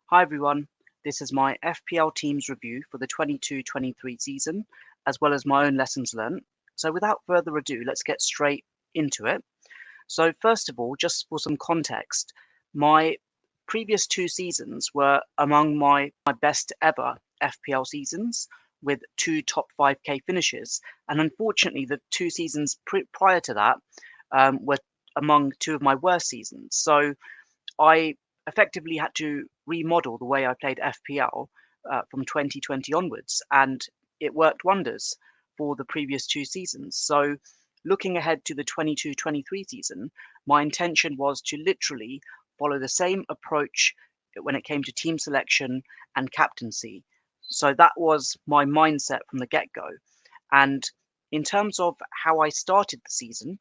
Hi everyone, this is my FPL teams review for the 22-23 season, as well as my own lessons learned. So without further ado, let's get straight into it. So first of all, just for some context, my previous two seasons were among my best ever FPL seasons with two top 5k finishes. And unfortunately, the two seasons prior to that were among two of my worst seasons. So I effectively had to remodel the way I played FPL from 2020 onwards, and it worked wonders for the previous two seasons. So, looking ahead to the 22-23 season, my intention was to literally follow the same approach when it came to team selection and captaincy. So, that was my mindset from the get go. And in terms of how I started the season,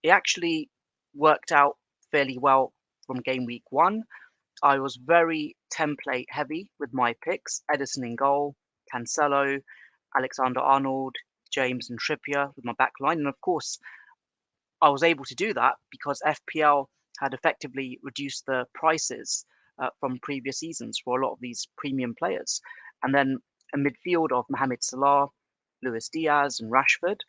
it actually worked out fairly well from game week one. I was very template heavy with my picks: Edison in goal, Cancelo, Alexander-Arnold, James and Trippier with my back line. And of course, I was able to do that because FPL had effectively reduced the prices from previous seasons for a lot of these premium players. And then a midfield of Mohamed Salah, Luis Diaz and Rashford,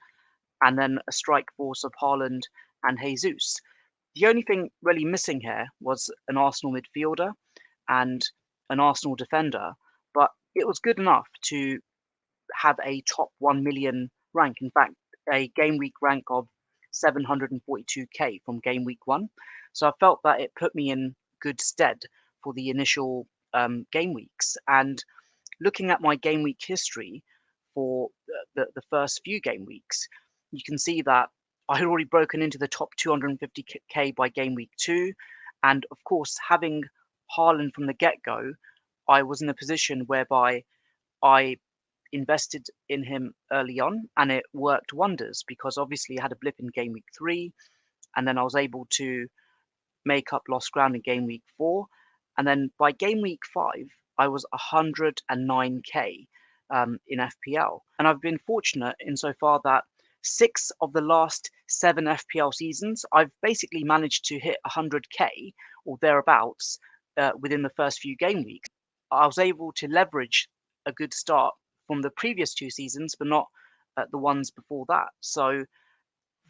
and then a strike force of Haaland and Jesus. The only thing really missing here was an Arsenal midfielder and an Arsenal defender, but it was good enough to have a top 1 million rank. In fact, a game week rank of 742k from game week one. So I felt that it put me in good stead for the initial game weeks. And looking at my game week history for the first few game weeks, you can see that I had already broken into the top 250k by game week two. And of course, having Haaland from the get go, I was in a position whereby I invested in him early on and it worked wonders because obviously I had a blip in game week three and then I was able to make up lost ground in game week four. And then by game week five, I was 109k in FPL. And I've been fortunate insofar that 6 of the last 7 FPL seasons, I've basically managed to hit 100k or thereabouts within the first few game weeks. I was able to leverage a good start from the previous two seasons, but not the ones before that. So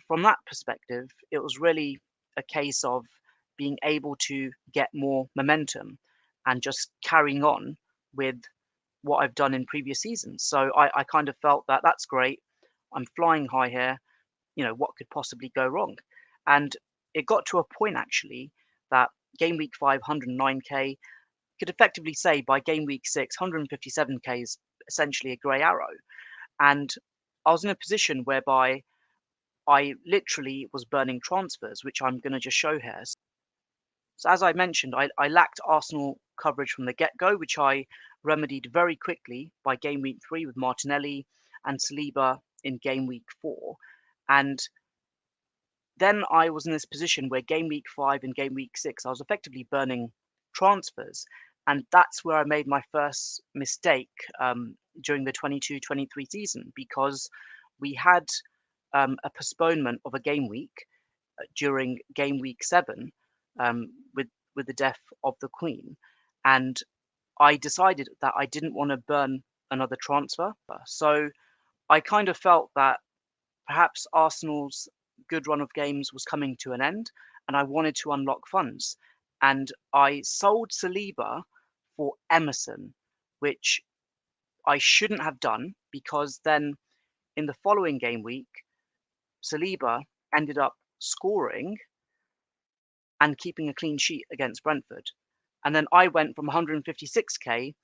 from that perspective, it was really a case of being able to get more momentum and just carrying on with what I've done in previous seasons. So I kind of felt that that's great. I'm flying high here. What could possibly go wrong? And it got to a point actually that game week 5, 109k, could effectively say by game week 6, 157k is essentially a grey arrow. And I was in a position whereby I literally was burning transfers, which I'm going to just show here. So as I mentioned, I lacked Arsenal coverage from the get-go, which I remedied very quickly by game week 3 with Martinelli and Saliba in game week 4. And then I was in this position where game week 5 and game week 6, I was effectively burning transfers. And that's where I made my first mistake during the 22-23 season, because we had a postponement of a game week during game week 7 with the death of the Queen. And I decided that I didn't want to burn another transfer. So I kind of felt that perhaps Arsenal's good run of games was coming to an end and I wanted to unlock funds. And I sold Saliba for Emerson, which I shouldn't have done, because then in the following game week, Saliba ended up scoring and keeping a clean sheet against Brentford. And then I went from 156k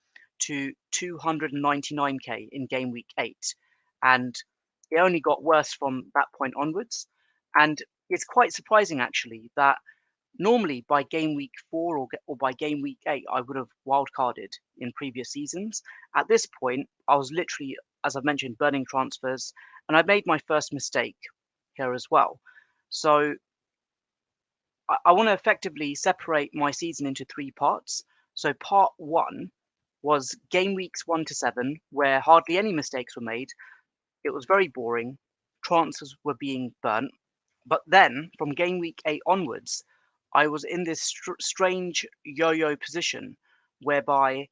to 299k in game week 8. And it only got worse from that point onwards. And it's quite surprising actually that normally by game week 4 or by game week 8, I would have wildcarded in previous seasons. At this point, I was literally, as I've mentioned, burning transfers, and I made my first mistake here as well. So I want to effectively separate my season into 3 parts. So part 1 was game weeks 1 to 7, where hardly any mistakes were made. It was very boring. Transfers were being burnt. But then from game week 8 onwards, I was in this strange yo-yo position whereby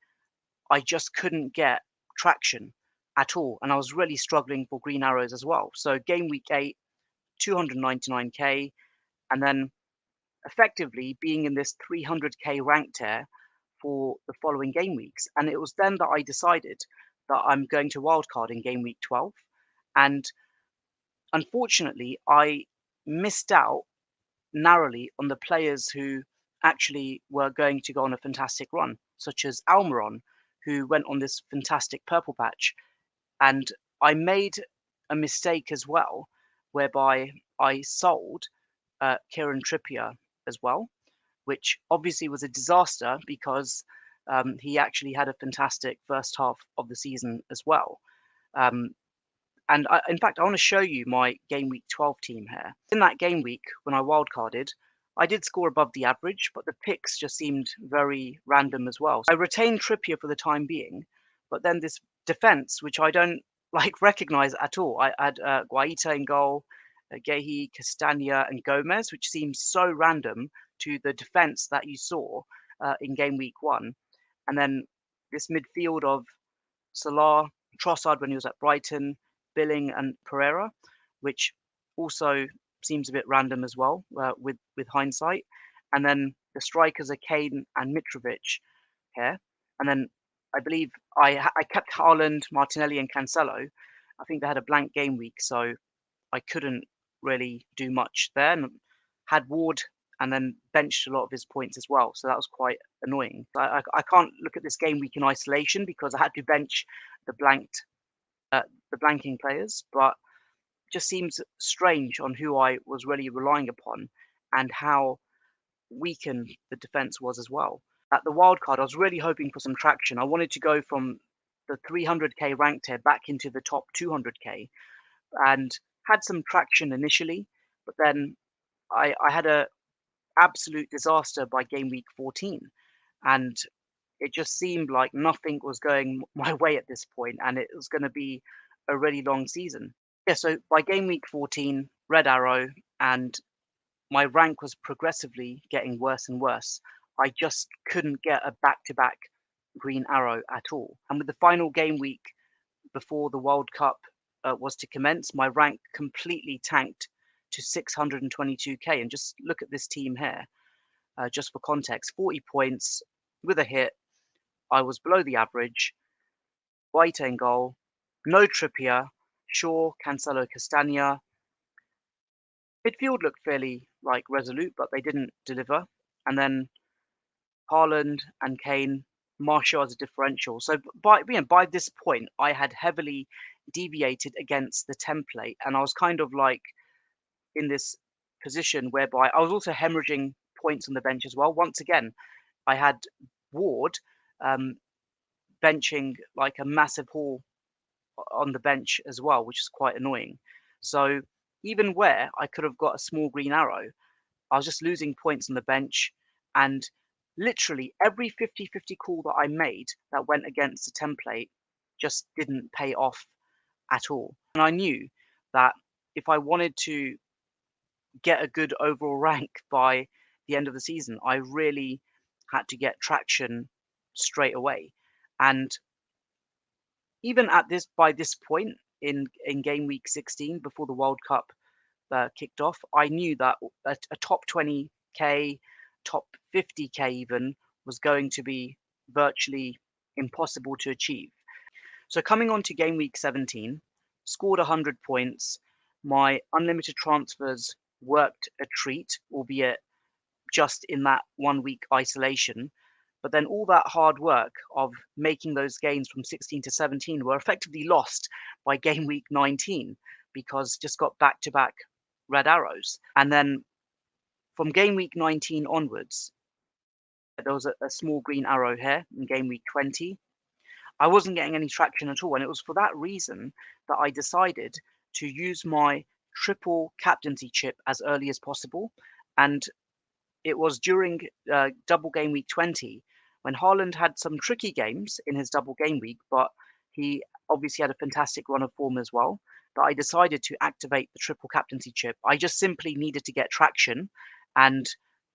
I just couldn't get traction at all, and I was really struggling for green arrows as well. So game week 8, 299k, and then effectively being in this 300k rank tier for the following game weeks. And it was then that I decided that I'm going to wildcard in game week 12. And unfortunately, I missed out narrowly on the players who actually were going to go on a fantastic run, such as Almiron, who went on this fantastic purple patch. And I made a mistake as well, whereby I sold Kieran Trippier as well, which obviously was a disaster because he actually had a fantastic first half of the season as well. Um, and in fact, I want to show you my game week 12 team here. In that game week, when I wildcarded, I did score above the average, but the picks just seemed very random as well. So I retained Trippier for the time being, but then this defense, which I don't like recognize at all. I had Guaita in goal, Gehi, Castagna, and Gomez, which seems so random to the defense that you saw in game week 1. And then this midfield of Salah, Trossard when he was at Brighton, Billing and Pereira, which also seems a bit random as well with hindsight. And then the strikers are Kane and Mitrovic here. And then I believe I kept Haaland, Martinelli, and Cancelo. I think they had a blank game week, so I couldn't really do much there. And had Ward and then benched a lot of his points as well. So that was quite annoying. I can't look at this game week in isolation because I had to bench the blanked the blanking players, but just seems strange on who I was really relying upon and how weakened the defense was as well. At the wild card, I was really hoping for some traction. I wanted to go from the 300k ranked tier back into the top 200k and had some traction initially, but then I had a absolute disaster by game week 14, and it just seemed like nothing was going my way at this point, and it was going to be a really long season. Yeah, so by game week 14, red arrow, and my rank was progressively getting worse and worse. I just couldn't get a back-to-back green arrow at all. And with the final game week before the World Cup was to commence, my rank completely tanked to 622k. And just look at this team here, just for context: 40 points with a hit. I was below the average. White in goal, no Trippier, Shaw, Cancelo, Castagna. Midfield looked fairly like resolute, but they didn't deliver. And then Haaland and Kane, Martial as a differential. So by this point, I had heavily deviated against the template, and I was kind of like in this position whereby I was also hemorrhaging points on the bench as well. Once again, I had Ward um, benching like a massive haul on the bench as well, which is quite annoying. So even where I could have got a small green arrow, I was just losing points on the bench. And literally every 50-50 call that I made that went against the template just didn't pay off at all. And I knew that if I wanted to get a good overall rank by the end of the season, I really had to get traction straight away. And even at this by this point in game week 16 before the World Cup kicked off, I knew that a top 20k, top 50k even was going to be virtually impossible to achieve. So coming on to game week 17, scored 100 points. My unlimited transfers worked a treat, albeit just in that 1 week isolation. But then all that hard work of making those gains from 16 to 17 were effectively lost by game week 19 because just got back to back red arrows. And then from game week 19 onwards, there was a small green arrow here in game week 20. I wasn't getting any traction at all. And it was for that reason that I decided to use my triple captaincy chip as early as possible. And it was during double game week 20 when Haaland had some tricky games in his double game week, but he obviously had a fantastic run of form as well, that I decided to activate the triple captaincy chip. I just simply needed to get traction and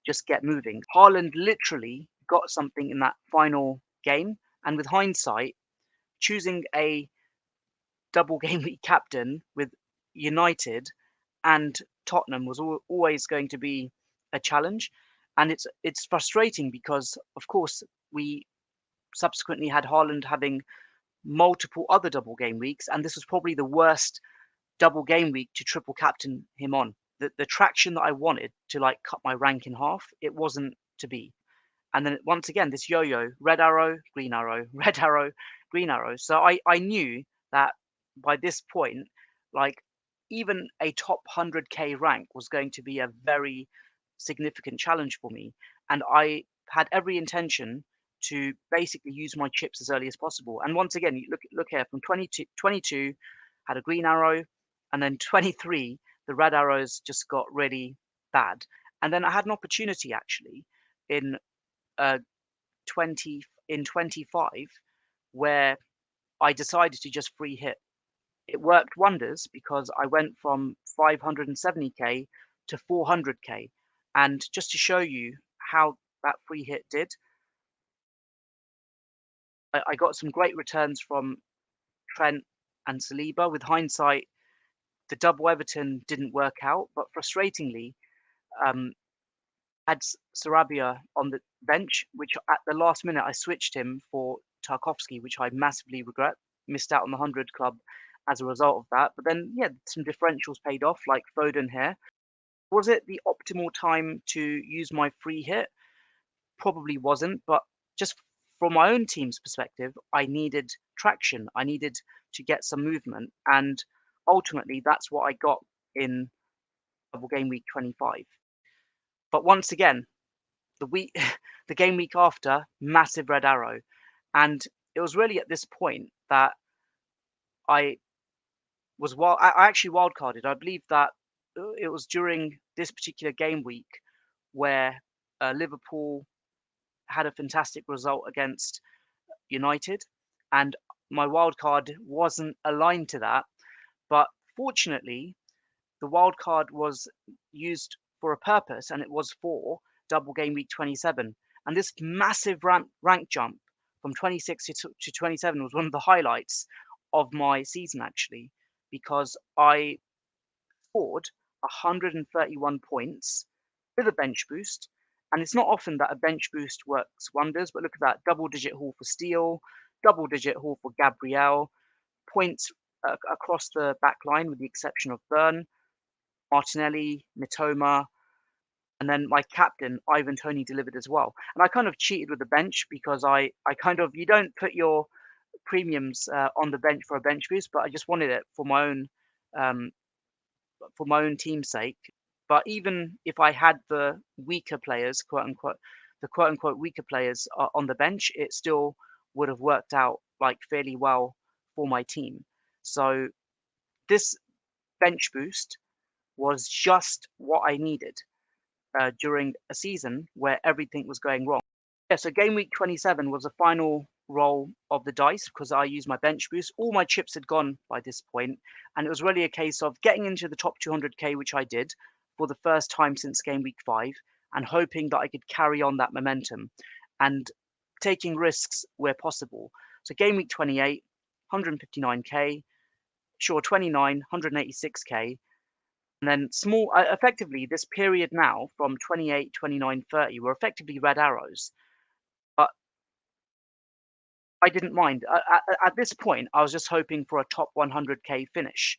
just get moving. Haaland literally got something in that final game. And with hindsight, choosing a double game week captain with United and Tottenham was always going to be a challenge. And it's frustrating because, of course, we subsequently had Haaland having multiple other double game weeks, and this was probably the worst double game week to triple captain him on. The traction that I wanted to like cut my rank in half, it wasn't to be. And then once again, this yo-yo, red arrow, green arrow, red arrow, green arrow. So I knew that by this point, like even a top 100k rank was going to be a very significant challenge for me. And I had every intention to basically use my chips as early as possible. And once again, you look here from 22 had a green arrow, and then 23, the red arrows just got really bad. And then I had an opportunity actually in 20 in 25 where I decided to just free hit. It worked wonders because I went from 570k to 400k. And just to show you how that free hit did, I got some great returns from Trent and Saliba. With hindsight, the double Everton didn't work out, but frustratingly, um, had Sarabia on the bench, which at the last minute I switched him for Tarkowski, which I massively regret. Missed out on the 100 club as a result of that. But then, yeah, some differentials paid off, like Foden here. Was it the optimal time to use my free hit? Probably wasn't, but just from my own team's perspective, I needed traction. I needed to get some movement. And ultimately, that's what I got in double game week 25. But once again, the week the game week after, massive red arrow. And it was really at this point that I I actually wildcarded. I believe that it was during this particular game week where Liverpool had a fantastic result against United, and my wildcard wasn't aligned to that. But fortunately, the wild card was used for a purpose, and it was for double game week 27. And this massive rank jump from 26 to 27 was one of the highlights of my season, actually, because I scored 131 points with a bench boost. And it's not often that a bench boost works wonders, but look at that double digit haul for Steele, double digit haul for Gabriel, points across the back line with the exception of Byrne, Martinelli, Mitoma, and then my captain, Ivan Toney, delivered as well. And I kind of cheated with the bench because I kind of, you don't put your premiums on the bench for a bench boost, but I just wanted it um, for my own team's sake. But even if I had the weaker players, quote unquote, the quote unquote weaker players on the bench, it still would have worked out like fairly well for my team. So this bench boost was just what I needed during a season where everything was going wrong. Yeah, so game week 27 was the final roll of the dice because I used my bench boost. All my chips had gone by this point, and it was really a case of getting into the top 200k, which I did for the first time since game week 5, and hoping that I could carry on that momentum and taking risks where possible. So game week 28, 159k, sure 29, 186k, and then small, effectively, this period now from 28, 29, 30 were effectively red arrows. But I didn't mind. At this point, I was just hoping for a top 100k finish.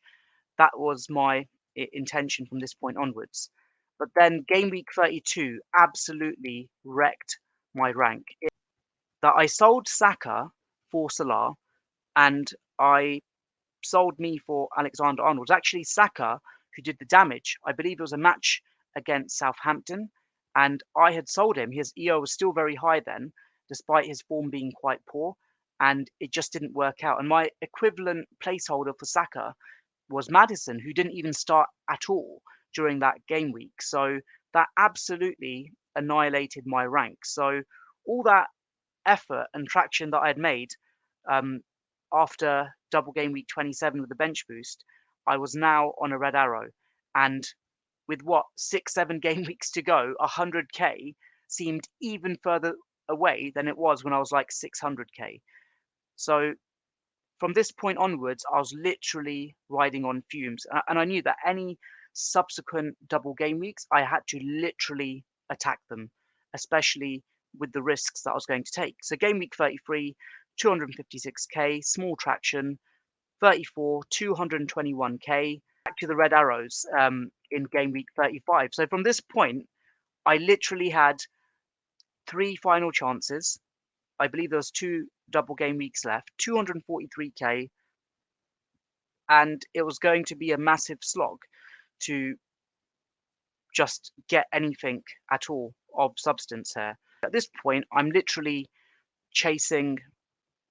That was my intention from this point onwards. But then game week 32 absolutely wrecked my rank. That I sold Saka for Salah, and I sold me for Alexander-Arnold. It was actually Saka who did the damage. I believe it was a match against Southampton, and I had sold him. His EO was still very high then, despite his form being quite poor, and it just didn't work out. And my equivalent placeholder for Saka was Maddison, who didn't even start at all during that game week. So that absolutely annihilated my rank. So all that effort and traction that I had made um, after double game week 27 with the bench boost, I was now on a red arrow. And with what, 6, 7 game weeks to go, 100k seemed even further away than it was when I was like 600k. So from this point onwards, I was literally riding on fumes, and I knew that any subsequent double game weeks, I had to literally attack them, especially with the risks that I was going to take. So game week 33, 256k, small traction, 34, 221k, back to the red arrows in game week 35. So from this point, I literally had three final chances. I believe there was two double game weeks left, 243k, and it was going to be a massive slog to just get anything at all of substance here. At this point, I'm literally chasing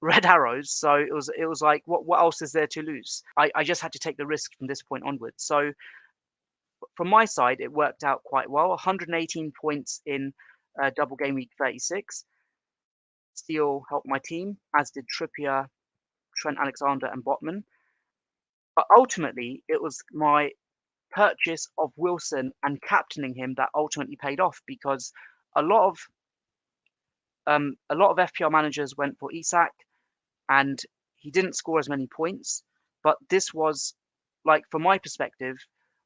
red arrows, so it was like, what else is there to lose? I just had to take the risk from this point onwards. So from my side, it worked out quite well. 118 points in double game week 36. Steele helped my team, as did Trippier, Trent Alexander, and Botman. But ultimately, it was my purchase of Wilson and captaining him that ultimately paid off, because a lot of FPL managers went for Isak, and he didn't score as many points. But this was, like, from my perspective,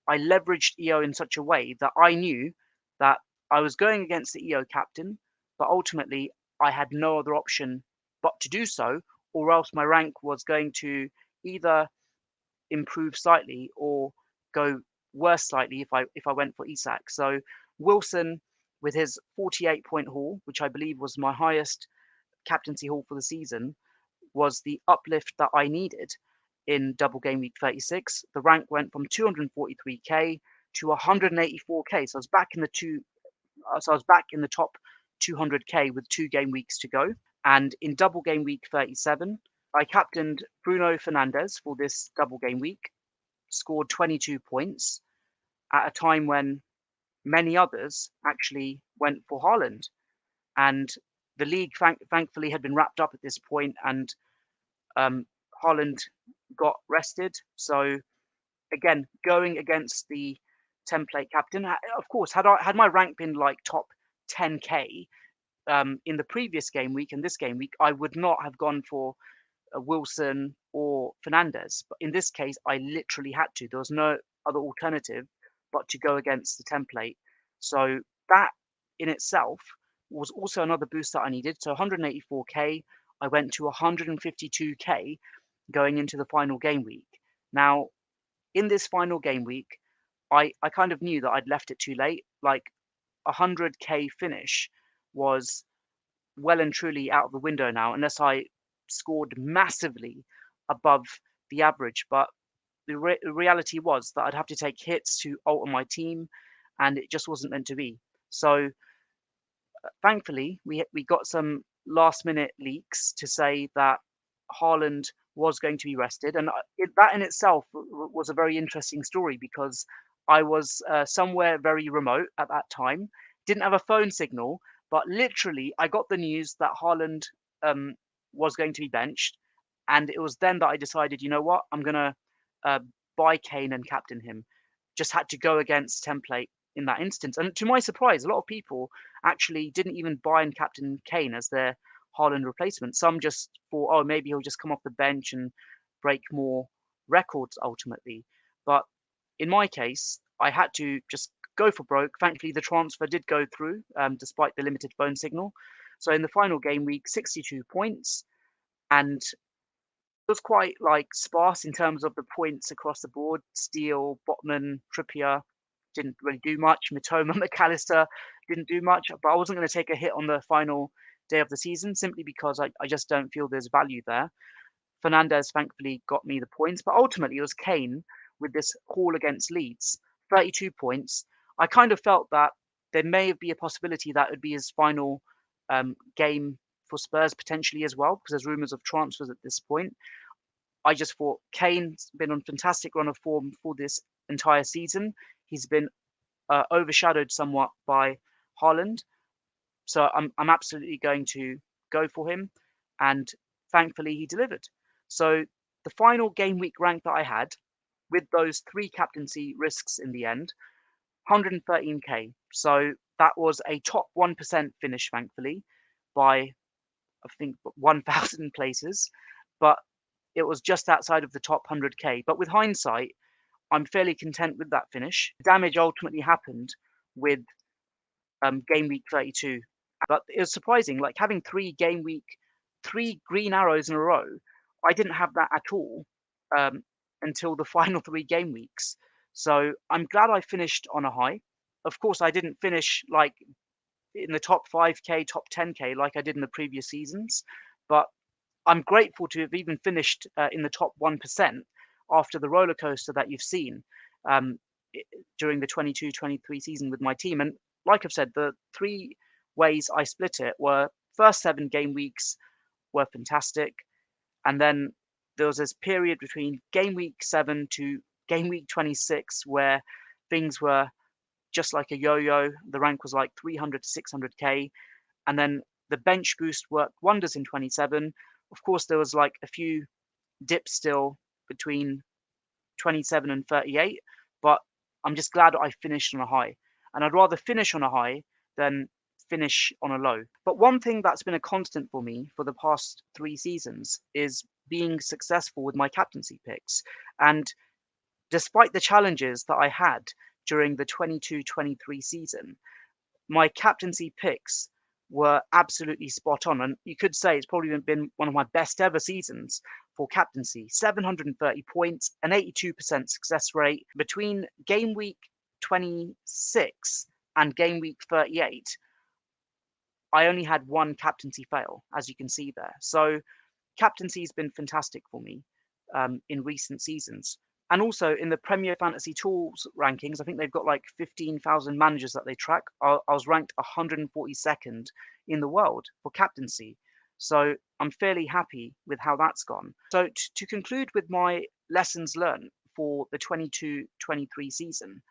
I leveraged EO in such a way that I knew that I was going against the EO captain, but ultimately I had no other option but to do so, or else my rank was going to either improve slightly or go worse slightly if I went for Isak. So Wilson, with his 48-point haul, which I believe was my highest captaincy haul for the season, was the uplift that I needed in double game week 36. The rank went from 243k to 184k. So I was back in the top 200k with 2 game weeks to go. And in double game week 37, I captained Bruno Fernandes for this double game week, scored 22 points at a time when many others actually went for Haaland. And the league, thankfully, had been wrapped up at this point, and Haaland got rested. So again, going against the template captain, of course, had my rank been like top 10k in the previous game week and this game week, I would not have gone for Wilson or Fernandez. But in this case, I literally had to. There was no other alternative but to go against the template. So that in itself was also another boost that I needed. So 184k, I went to 152k going into the final game week. Now, in this final game week, I kind of knew that I'd left it too late. Like 100k finish was well and truly out of the window now, unless I scored massively above the average. But the reality was that I'd have to take hits to alter my team, and it just wasn't meant to be. So thankfully, we got some last minute leaks to say that Haaland was going to be rested, and that in itself was a very interesting story, because I was somewhere very remote at that time, didn't have a phone signal, but literally I got the news that Haaland um, was going to be benched, and it was then that I decided, you know what, I'm gonna uh, buy Kane and captain him. Just had to go against template in that instance, and to my surprise, a lot of people actually didn't even buy and captain Kane as their Haaland replacement. Some just thought, oh, maybe he'll just come off the bench and break more records ultimately. But in my case, I had to just go for broke. Thankfully, the transfer did go through despite the limited phone signal. So in the final game week, 62 points, and it was quite like sparse in terms of the points across the board. Steele, Botman, Trippier didn't really do much. Mitoma, McAllister didn't do much. But I wasn't going to take a hit on the final day of the season simply because I just don't feel there's value there. Fernandez thankfully got me the points, but ultimately it was Kane with this haul against Leeds, 32 points. I kind of felt that there may be a possibility that it would be his final game for Spurs potentially as well, because there's rumours of transfers at this point. I just thought Kane's been on fantastic run of form for this entire season. He's been overshadowed somewhat by Haaland, so I'm absolutely going to go for him, and thankfully he delivered. So the final game week rank that I had, with those three captaincy risks in the end, 113k. So that was a top 1% finish, thankfully. by, I think, 1,000 places, but it was just outside of the top 100k. But with hindsight, I'm fairly content with that finish. Damage ultimately happened with game week 32, but it was surprising. Like having three green arrows in a row, I didn't have that at all um, until the final 3 game weeks. So I'm glad I finished on a high. Of course, I didn't finish like in the top 5k, top 10k like I did in the previous seasons, but I'm grateful to have even finished in the top 1% after the roller coaster that you've seen um, during the 22-23 season with my team. And like I've said, the 3 ways I split it were first 7 game weeks were fantastic. And then there was this period between game week 7 to game week 26 where things were just like a yo-yo. The rank was like 300 to 600k, and then the bench boost worked wonders in 27. Of course, there was like a few dips still between 27 and 38, but I'm just glad I finished on a high. And I'd rather finish on a high than finish on a low. But one thing that's been a constant for me for the past 3 seasons is being successful with my captaincy picks. And despite the challenges that I had during the 22-23 season, my captaincy picks were absolutely spot on. And you could say it's probably been one of my best ever seasons for captaincy. 730 points, an 82% success rate. Between game week 26 and game week 38, I only had one captaincy fail, as you can see there. So captaincy has been fantastic for me in recent seasons. And also in the Premier Fantasy Tools rankings, I think they've got like 15,000 managers that they track. I was ranked 142nd in the world for captaincy. So I'm fairly happy with how that's gone. So to conclude with my lessons learned for the 22-23 season,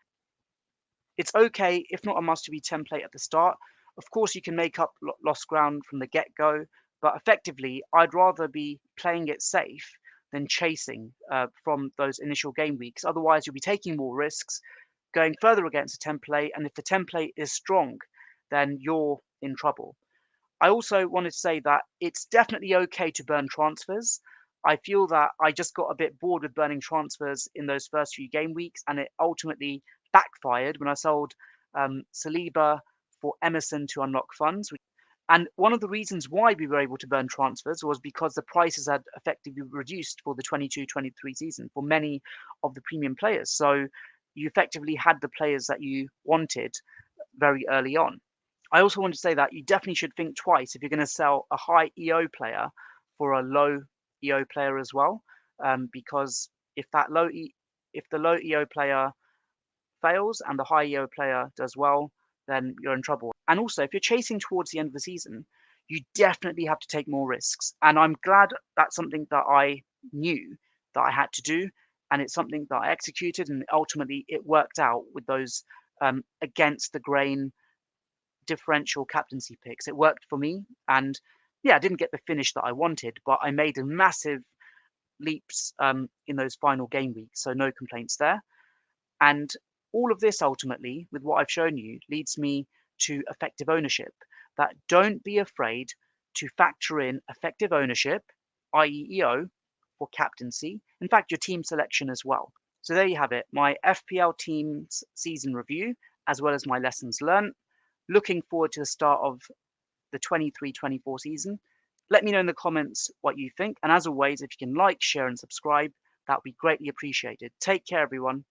it's okay if not a must-to-be template at the start. Of course, you can make up lost ground from the get-go, but effectively, I'd rather be playing it safe than chasing from those initial game weeks. Otherwise, you'll be taking more risks, going further against a template, and if the template is strong, then you're in trouble. I also wanted to say that it's definitely okay to burn transfers. I feel that I just got a bit bored with burning transfers in those first few game weeks, and it ultimately backfired when I sold Saliba for Emerson to unlock funds. And one of the reasons why we were able to burn transfers was because the prices had effectively reduced for the 22-23 season for many of the premium players. So you effectively had the players that you wanted very early on. I also want to say that you definitely should think twice if you're going to sell a high EO player for a low EO player as well, because if the low EO player fails and the high EO player does well, then you're in trouble. And also, if you're chasing towards the end of the season, you definitely have to take more risks. And I'm glad that's something that I knew that I had to do, and it's something that I executed, and ultimately it worked out with those against the grain differential captaincy picks. It worked for me, and yeah, I didn't get the finish that I wanted, but I made a massive leaps in those final game weeks, so no complaints there. And all of this ultimately, with what I've shown you, leads me to effective ownership. That don't be afraid to factor in effective ownership, i.e., EO, for captaincy. In fact, your team selection as well. So there you have it, my FPL team's season review, as well as my lessons learned. Looking forward to the start of the 23-24 season. Let me know in the comments what you think. And as always, if you can like, share, and subscribe, that would be greatly appreciated. Take care, everyone.